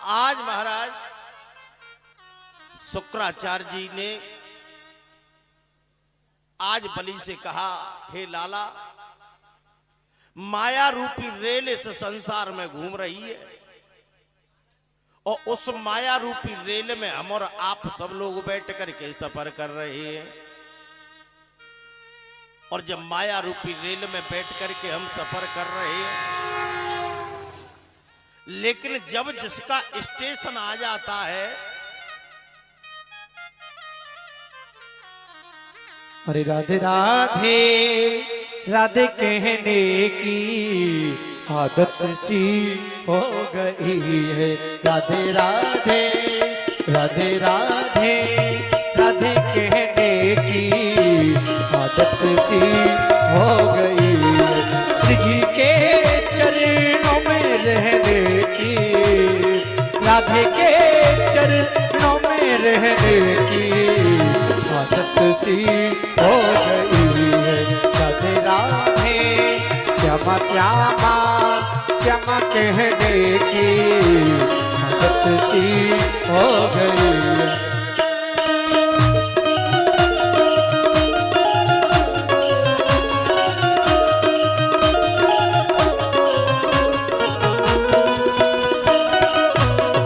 आज महाराज शुक्राचार्य जी ने आज बलि से कहा, हे लाला, माया रूपी रेल इस संसार में घूम रही है और उस माया रूपी रेल में हम और आप सब लोग बैठ करके सफर कर रहे हैं। और जब माया रूपी रेल में बैठ करके हम सफर कर रहे हैं, लेकिन जब जिसका स्टेशन आ जाता है, अरे राधे राधे राधे कहने की आदत सी हो गई है। राधे राधे राधे राधे राधे कहने की आदत सी हो गई है। जी के चरणों में रहने की, राधे के चरणों में रहने की आदत सी हो गई है। राधे राधे श्यामा श्यामा श्यामा कहने की आदत सी हो गई है।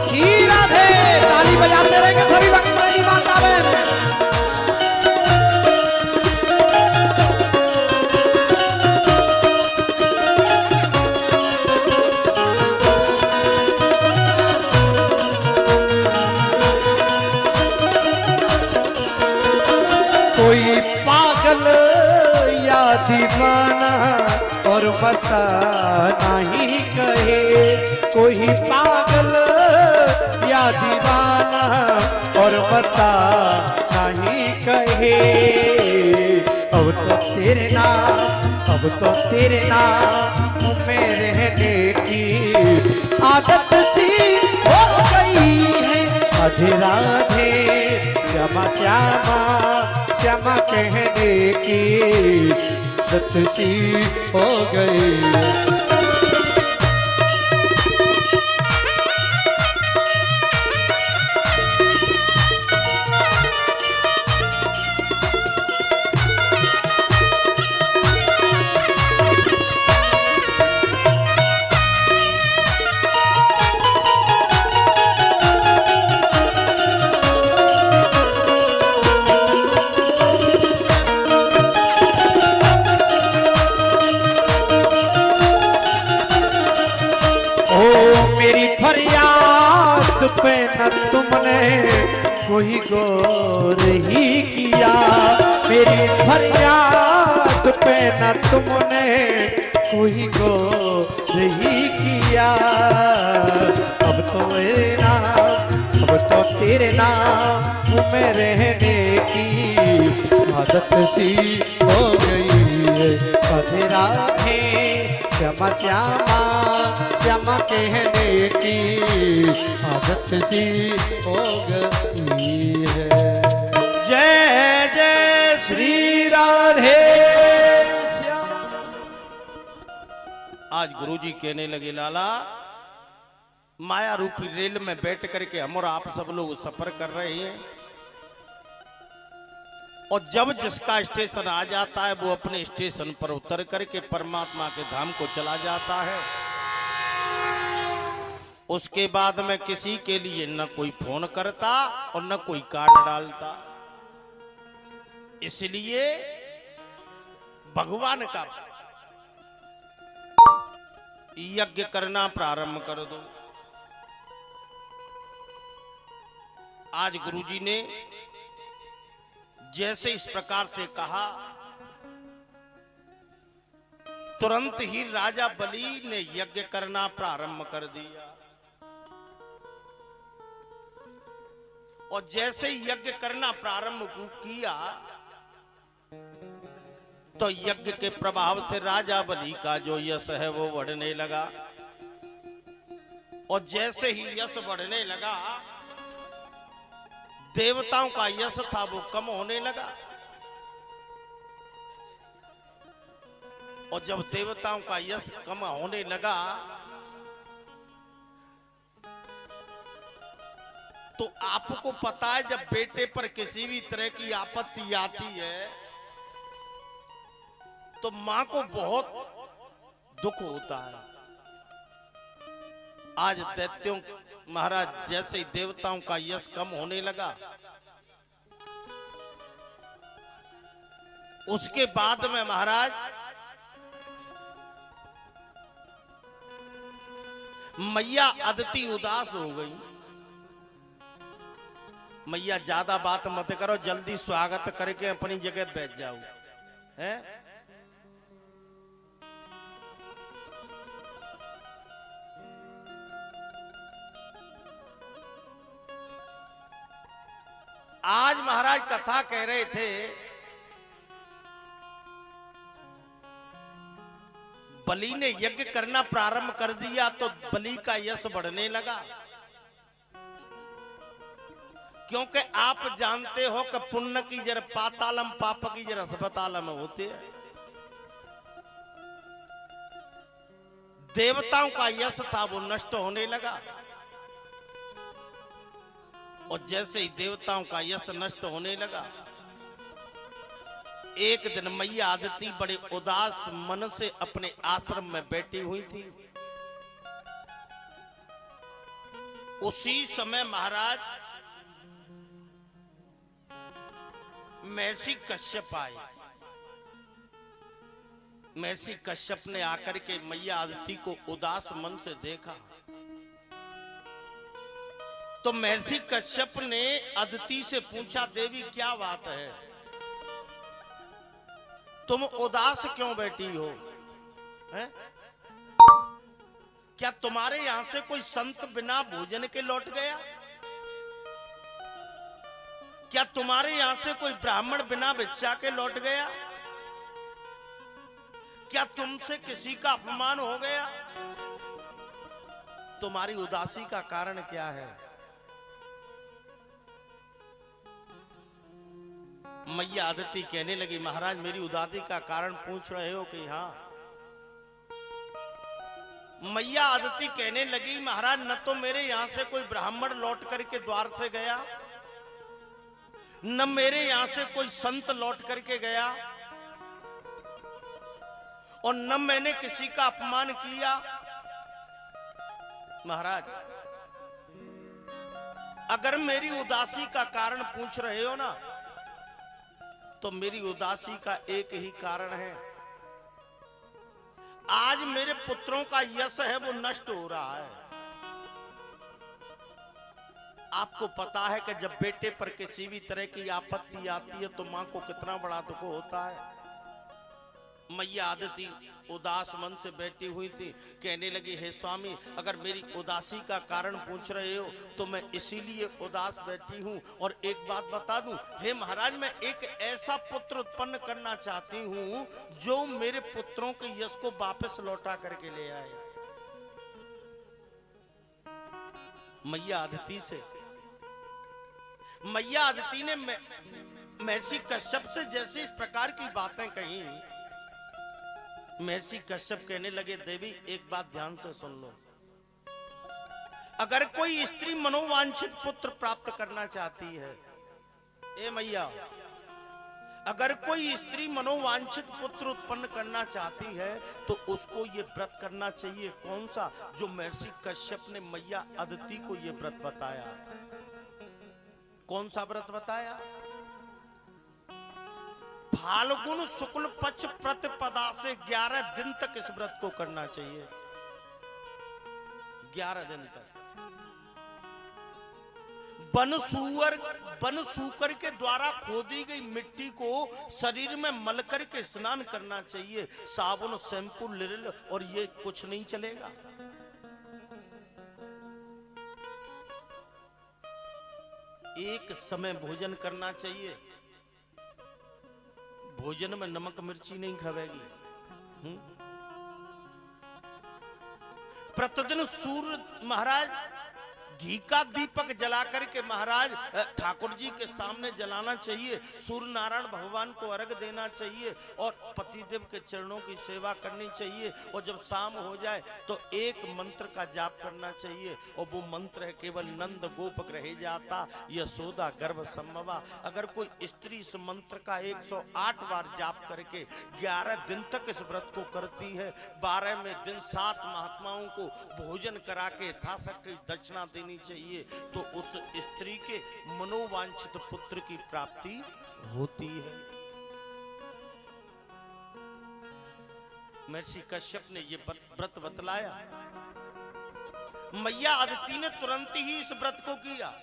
श्री राधे, ताली बजाते रहेंगे सभी भक्त प्रेमी माता बहन। कोई पागल या दीवाना और बता नहीं कहे, कोई पागल या दीवाना और बता नहीं कहे। अब तो तेरे नाम, अब तो तेरे नाम में रहने की आदत सी हो गई है। राधे राधे श्यामा श्यामा श्यामा कहने की आदत सी हो गई। मेरी फरियाद पे न तुमने कोई गौर ही किया, मेरी फरियाद पे न तुमने कोई गौर ही किया। अब तो मेरे नाम, अब तो तेरे नाम में रहने की आदत सी हो गई है। राधे राधे श्यामा श्यामा श्यामा कहने की आदत सी हो गई है। जय जय श्री राधे श्यामा। आज गुरुजी कहने लगे, लाला, माया रूपी रेल में बैठ करके हम और आप सब लोग सफर कर रहे हैं और जब जिसका स्टेशन आ जाता है वो अपने स्टेशन पर उतर करके परमात्मा के धाम को चला जाता है। उसके बाद में किसी के लिए न कोई फोन करता और न कोई कार्ड डालता। इसलिए भगवान का यज्ञ करना प्रारंभ कर दो। आज गुरुजी ने जैसे इस प्रकार से कहा, तुरंत ही राजा बलि ने यज्ञ करना प्रारंभ कर दिया। और जैसे ही यज्ञ करना प्रारंभ किया तो यज्ञ के प्रभाव से राजा बलि का जो यश है वो बढ़ने लगा। और जैसे ही यश बढ़ने लगा, देवताओं का यश था वो कम होने लगा। और जब देवताओं का यश कम होने लगा तो आपको पता है जब बेटे पर किसी भी तरह की आपत्ति आती है तो मां को बहुत दुख होता है। आज दैत्यों महाराज जैसे ही देवताओं का यश कम होने लगा, उसके बाद में महाराज मैया अदिति उदास हो गई। मैया ज्यादा बात मत करो, जल्दी स्वागत करके अपनी जगह बैठ जाओ, हैं? आज महाराज कथा कह रहे थे, बलि ने यज्ञ करना प्रारंभ कर दिया तो बलि का यश बढ़ने लगा, क्योंकि आप जानते हो कि पुण्य की जर पातालम पाप की जर अस्पतालम होते हैं। देवताओं का यश था वो नष्ट होने लगा, और जैसे ही देवताओं का यश नष्ट होने लगा, एक दिन मैया अदिति बड़े उदास मन से अपने आश्रम में बैठी हुई थी। उसी समय महाराज महर्षि कश्यप आए। महर्षि कश्यप ने आकर के मैया अदिति को उदास मन से देखा तो महर्षि कश्यप ने अदिति से पूछा, देवी क्या बात है, तुम उदास क्यों बैठी हो, हैं? क्या तुम्हारे यहां से कोई संत बिना भोजन के लौट गया? क्या तुम्हारे यहां से कोई ब्राह्मण बिना भिक्षा के लौट गया? क्या तुमसे किसी का अपमान हो गया? तुम्हारी उदासी का कारण क्या है? मैया अदिति कहने लगी, महाराज मेरी उदासी का कारण पूछ रहे हो कि हाँ? मैया अदिति कहने लगी, महाराज न तो मेरे यहां से कोई ब्राह्मण लौट करके द्वार से गया, न मेरे यहां से कोई संत लौट करके गया, और न मैंने किसी का अपमान किया। महाराज अगर मेरी उदासी का कारण पूछ रहे हो ना, तो मेरी उदासी का एक ही कारण है, आज मेरे पुत्रों का यश है वो नष्ट हो रहा है। आपको पता है कि जब बेटे पर किसी भी तरह की आपत्ति आती है तो मां को कितना बड़ा दुख होता है। मैया अदिति उदास मन से बैठी हुई थी, कहने लगी, हे स्वामी अगर मेरी उदासी का कारण पूछ रहे हो तो मैं इसीलिए उदास बैठी हूं। और एक बात बता दूं, हे महाराज मैं एक ऐसा पुत्र उत्पन्न करना चाहती हूं जो मेरे पुत्रों के यश को वापस लौटा करके ले आए। मैया अदिति ने महर्षि कश्यप से जैसे इस प्रकार की बातें कही, महर्षि कश्यप कहने लगे, देवी एक बात ध्यान से सुन लो, अगर कोई स्त्री मनोवांछित पुत्र प्राप्त करना चाहती है, ए मैया अगर कोई स्त्री मनोवांछित पुत्र उत्पन्न करना चाहती है तो उसको ये व्रत करना चाहिए। कौन सा? जो महर्षि कश्यप ने मैया अदिति को ये व्रत बताया। कौन सा व्रत बताया? फाल्गुन शुक्ल पक्ष प्रतिपदा से 11 दिन तक इस व्रत को करना चाहिए। 11 दिन तक वन सूकर के द्वारा खोदी गई मिट्टी को शरीर में मल करके स्नान करना चाहिए। साबुन, शैम्पू, लिरिल और ये कुछ नहीं चलेगा। एक समय भोजन करना चाहिए। भोजन में नमक मिर्ची नहीं खावेगी। प्रतिदिन सूर्य महाराज घी का दीपक जला करके महाराज ठाकुर जी के सामने जलाना चाहिए, सूर्य नारायण भगवान को अर्घ देना चाहिए और पतिदेव के चरणों की सेवा करनी चाहिए। और जब शाम हो जाए तो एक मंत्र का जाप करना चाहिए और वो मंत्र है केवल नंद गोप रह जाता यशोदा गर्भ संभवा। अगर कोई स्त्री इस मंत्र का 108 बार जाप करके 11 दिन तक इस व्रत को करती है, 12वें दिन 7 महात्माओं को भोजन करा के यथाशक्ति दक्षिणा देनी चाहिए, तो उस स्त्री के मनोवांछित पुत्र की प्राप्ति होती है। महर्षि कश्यप ने ये व्रत बतलाया। मैया अदिति ने तुरंत ही इस व्रत को किया।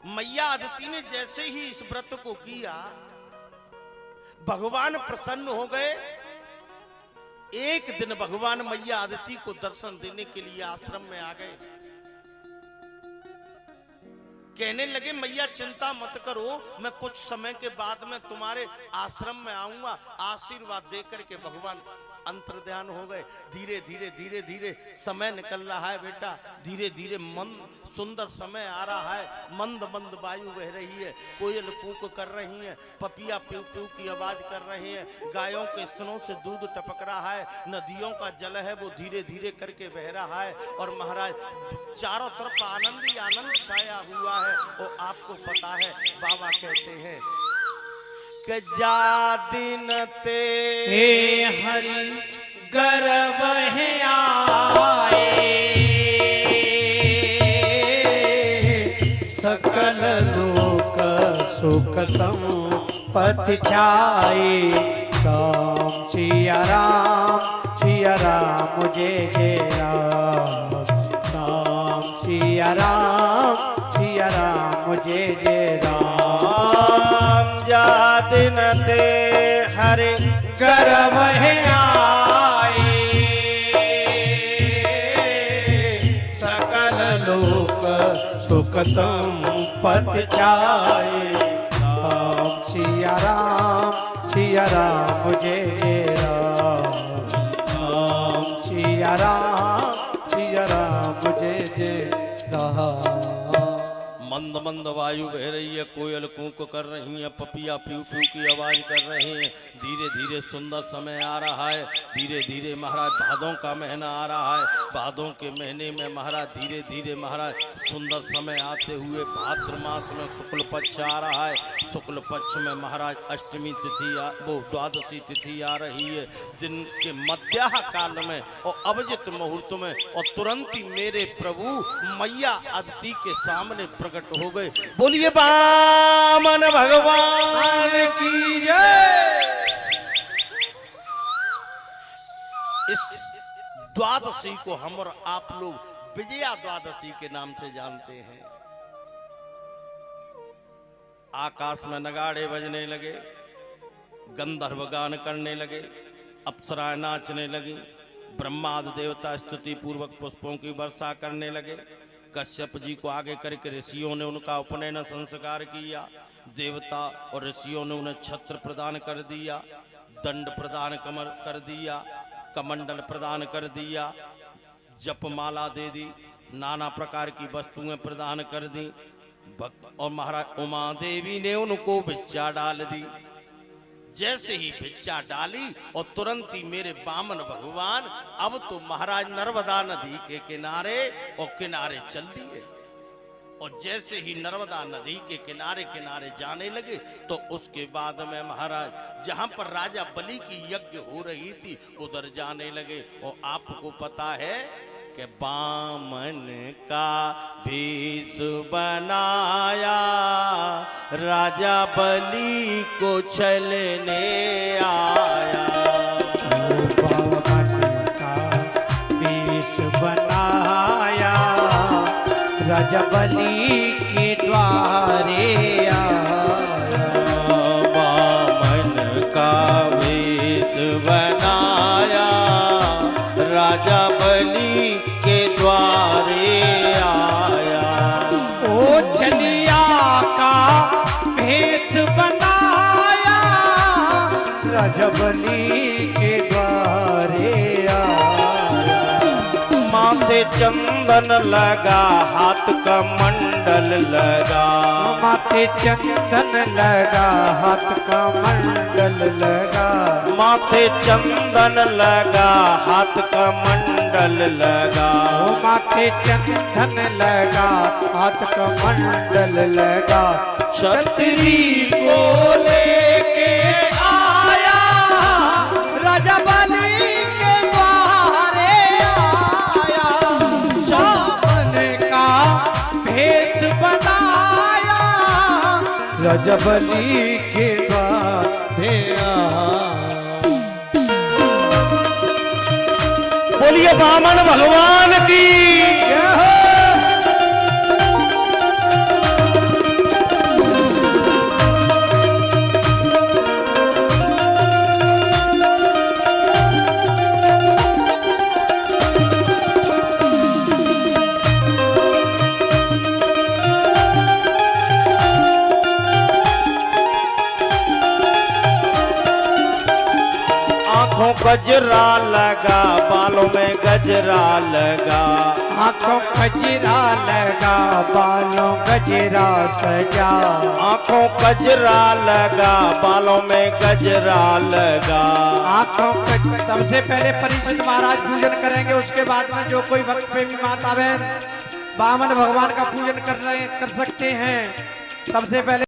मैया अदिति ने जैसे ही इस व्रत को किया, भगवान प्रसन्न हो गए। एक दिन भगवान मैया अदिति को दर्शन देने के लिए आश्रम में आ गए। कहने लगे मैया चिंता मत करो, मैं कुछ समय के बाद में तुम्हारे आश्रम में आऊंगा। आशीर्वाद देकर के भगवान अंतर्ध्यान हो गए। धीरे धीरे धीरे धीरे समय निकल रहा है बेटा, धीरे धीरे सुंदर समय आ रहा है। मंद मंद वायु बह रही है, कोयल कूक कर रही है, पपिया प्यू प्यू की आवाज कर रही है, गायों के स्तनों से दूध टपक रहा है, नदियों का जल है वो धीरे धीरे करके बह रहा है। और महाराज चारों तरफ आनंद ही आनंद छाया हुआ है। और आपको पता है बाबा कहते हैं कि जा दिन ते हरि गर्भ है आए, सकल लोक सुख संपत्ति छाए। राम सिया राम जय जय राम, राम सिया राम जय जय राम। जा दिन ते हरि गर्भ है आए, सकल लोक सुख संपत्ति छाए। राम सिया राम जय जय राम, राम सिया राम जय जय राम। मंद मंद वायु बह रही है, कोयल कूक कर रही है, पपिया प्यू प्यू की आवाज कर रहे हैं। धीरे धीरे सुंदर समय आ रहा है। धीरे धीरे महाराज भादों का महीना आ रहा है। भादों के महीने में महाराज धीरे धीरे महाराज सुंदर समय आते हुए भाद्र मास में शुक्ल पक्ष आ रहा है। शुक्ल पक्ष में महाराज अष्टमी तिथि वो द्वादशी तिथि आ रही है। दिन के मध्याह्न काल में और अभिजित मुहूर्त में, और तुरंत ही मेरे प्रभु मैया अदिति के सामने प्रकट हो गए। बोलिए वामन भगवान की जय। इस द्वादशी को हम और आप लोग विजया द्वादशी के नाम से जानते हैं। आकाश में नगाड़े बजने लगे, गंधर्व गान करने लगे, अप्सराएं नाचने लगी, ब्रह्मादि देवता स्तुति पूर्वक पुष्पों की वर्षा करने लगे। कश्यप जी को आगे करके ऋषियों ने उनका उपनयन संस्कार किया। देवता और ऋषियों ने उन्हें छत्र प्रदान कर दिया, दंड प्रदान कर दिया, कमंडल प्रदान कर दिया, जपमाला दे दी, नाना प्रकार की वस्तुएं प्रदान कर दी। भक्त और महाराज उमा देवी ने उनको भिक्षा डाल दी। जैसे ही भिक्षा डाली और तुरंत ही मेरे वामन भगवान अब तो महाराज नर्मदा नदी के किनारे और किनारे चल दिए। और जैसे ही नर्मदा नदी के किनारे किनारे जाने लगे तो उसके बाद में महाराज जहां पर राजा बलि की यज्ञ हो रही थी उधर जाने लगे। और आपको पता है कि बामन का भेष बनाया, राजा बलि को छलने आया। बामन का भेष बनाया, राजा बलि के द्वारे आया। बामन का भेष बनाया, राजा बलि के द्वारे आया। ओ चलिया का भेष बनाया, राजा बलि के द्वारे आया। माथे चंदन चंदन लगा, हाथ का मंडल लगा। माथे चंदन लगा, हाथ का मंडल लगा। माथे चंदन लगा, हाथ का मंडल लगा। माथे चंदन लगा, हाथ का मंडल लगा। छतरी को लेके आया, रजबली के द्वारे आया। चावन का भेष बनाया, रजबली के द्वारे आया। बोलिए वामन भगवान की। आंखों गजरा लगा, बालों में गजरा लगा। आंखों गजरा लगा, बालों गजरा सजा। आंखों गजरा लगा, बालों में गजरा लगा। आंखों सबसे पहले परीक्षित महाराज पूजन करेंगे, उसके बाद में जो कोई भक्त प्रेमी माता बहन वामन भगवान का पूजन कर सकते हैं। सबसे पहले